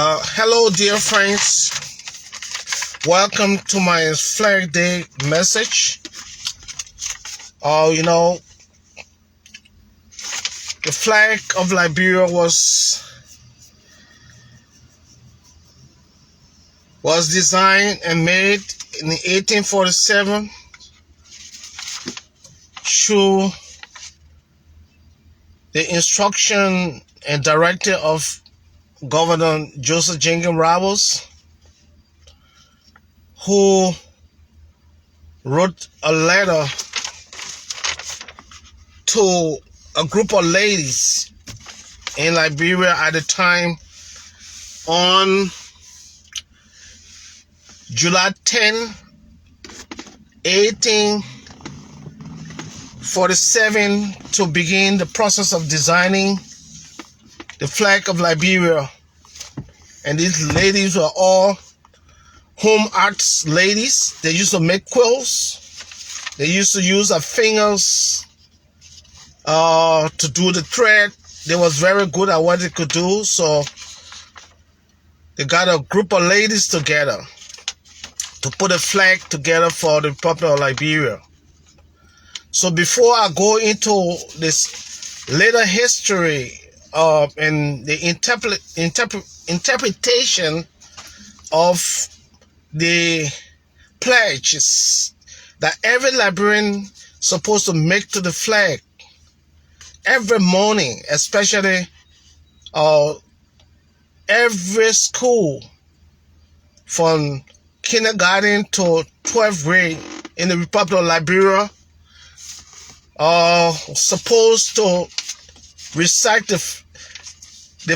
Hello, dear friends. Welcome to my Flag Day message. The flag of Liberia was designed and made in 1847 through the instruction and directive of Governor Joseph Jenkins Ravels, who wrote a letter to a group of ladies in Liberia at the time on July 10, 1847 to begin the process of designing the flag of Liberia. And these ladies were all home arts ladies. They used to make quilts. They used to use their fingers to do the thread. They was very good at what they could do. So they got a group of ladies together to put a flag together for the Republic of Liberia. So before I go into this later history and the interpretation of the pledges that every Liberian supposed to make to the flag every morning, especially every school from kindergarten to 12th grade in the Republic of Liberia are supposed to recite the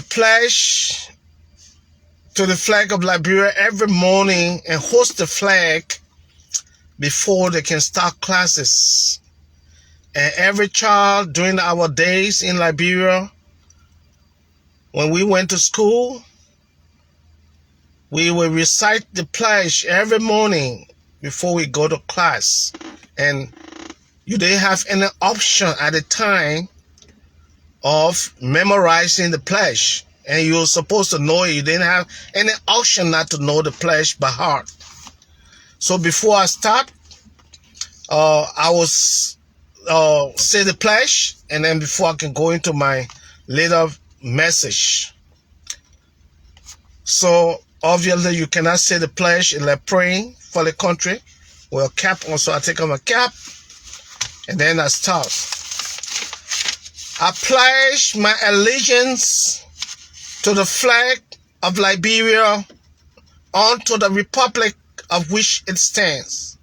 pledge to the flag of Liberia every morning and host the flag before they can start classes. And every child during our days in Liberia, when we went to school, we would recite the pledge every morning before we go to class. And you didn't have any option at the time of memorizing the pledge. And you were supposed to know it. You didn't have any option not to know the pledge by heart. So before I start, I will say the pledge, and then before I can go into my later message. So obviously you cannot say the pledge and like praying for the country with a cap on. So I take off my cap and then I start. I pledge my allegiance to the flag of Liberia, unto the republic of which it stands,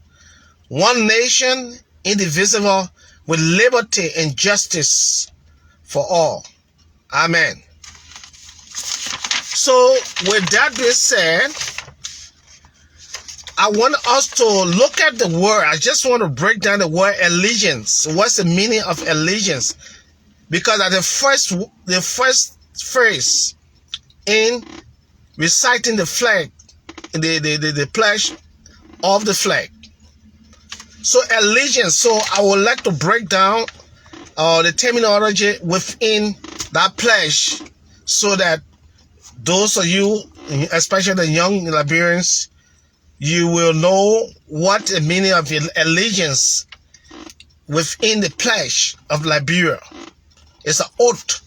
one nation, indivisible, with liberty and justice for all. Amen. So with that being said, I want us to look at the word. I just want to break down the word allegiance. What's the meaning of allegiance? Because at the first phrase in reciting the flag, the pledge of the flag. So allegiance. So I would like to break down the terminology within that pledge, so that those of you, especially the young Liberians, you will know what the meaning of allegiance within the pledge of Liberia. It's an oath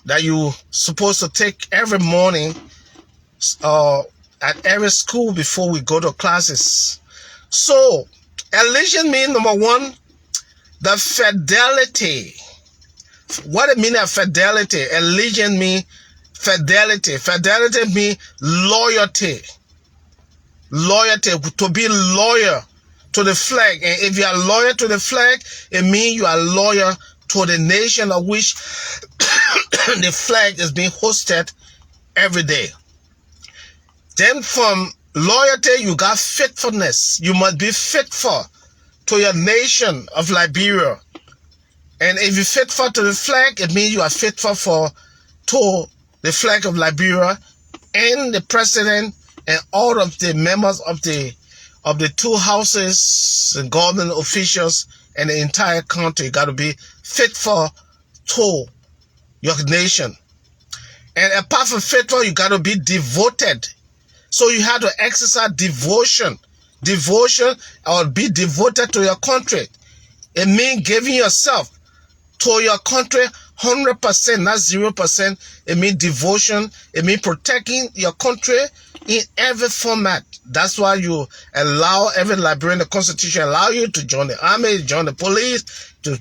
that you're supposed to take every morning at every school before we go to classes. So allegiance means, number one, the fidelity. What it means of fidelity? Allegiance means fidelity. Fidelity means loyalty. Loyalty, to be loyal to the flag. And if you are loyal to the flag, it means you are loyal to the nation of which the flag is being hosted every day. Then from loyalty, you got faithfulness. You must be faithful to your nation of Liberia. And if you're faithful to the flag, it means you are faithful to the flag of Liberia and the president and all of the members of the two houses and government officials and the entire country. You got to be faithful to your nation. And apart from faithful, you got to be devoted. So you have to exercise devotion. Devotion, or be devoted to your country. It means giving yourself to your country 100%, not 0%. It means devotion. It means protecting your country in every format. That's why you allow every Liberian, the Constitution allow you to join the army, join the police, to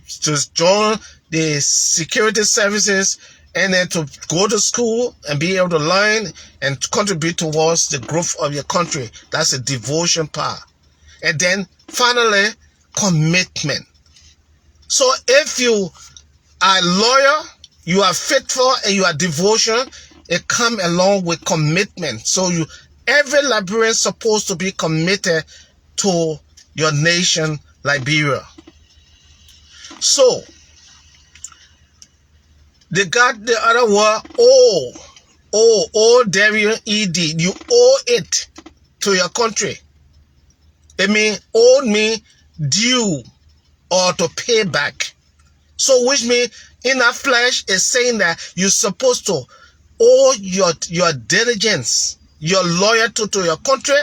join the security services, and then to go to school and be able to learn and contribute towards the growth of your country. That's the devotion part. And then finally, commitment. So if you are loyal, you are faithful, and you are devotion, it comes along with commitment. So every Liberian is supposed to be committed to your nation, Liberia. So they got the other word, O-W-E-D. You owe it to your country. It means owe me due or to pay back. So which means in our flesh is saying that you're supposed to owe your diligence, your loyalty to your country,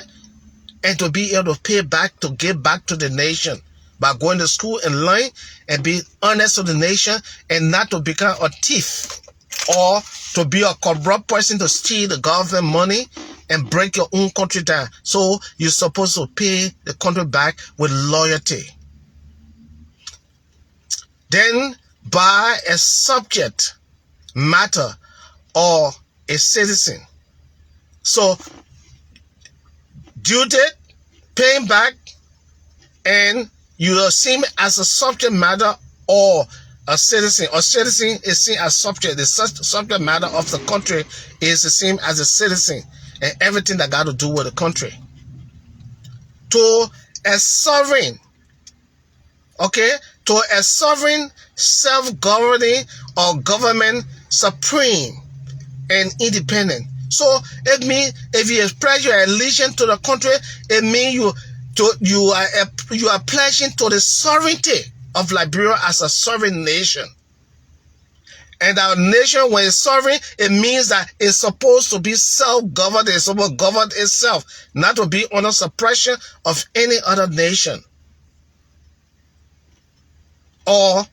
and to be able to pay back, to give back to the nation by going to school and learn and be honest to the nation, and not to become a thief or to be a corrupt person to steal the government money and break your own country down. So you're supposed to pay the country back with loyalty. Then by a subject matter or a citizen. So duty, paying back, and you are seen as a subject matter or a citizen. A citizen is seen as subject. The subject matter of the country is the same as a citizen, and everything that got to do with the country. To a sovereign, okay, to a sovereign, self-governing or government, supreme and independent. So it means if you express your allegiance to the country, it means you are pledging to the sovereignty of Liberia as a sovereign nation. And our nation, when it's sovereign, it means that it's supposed to be self-governed. It's supposed to govern itself, not to be under suppression of any other nation or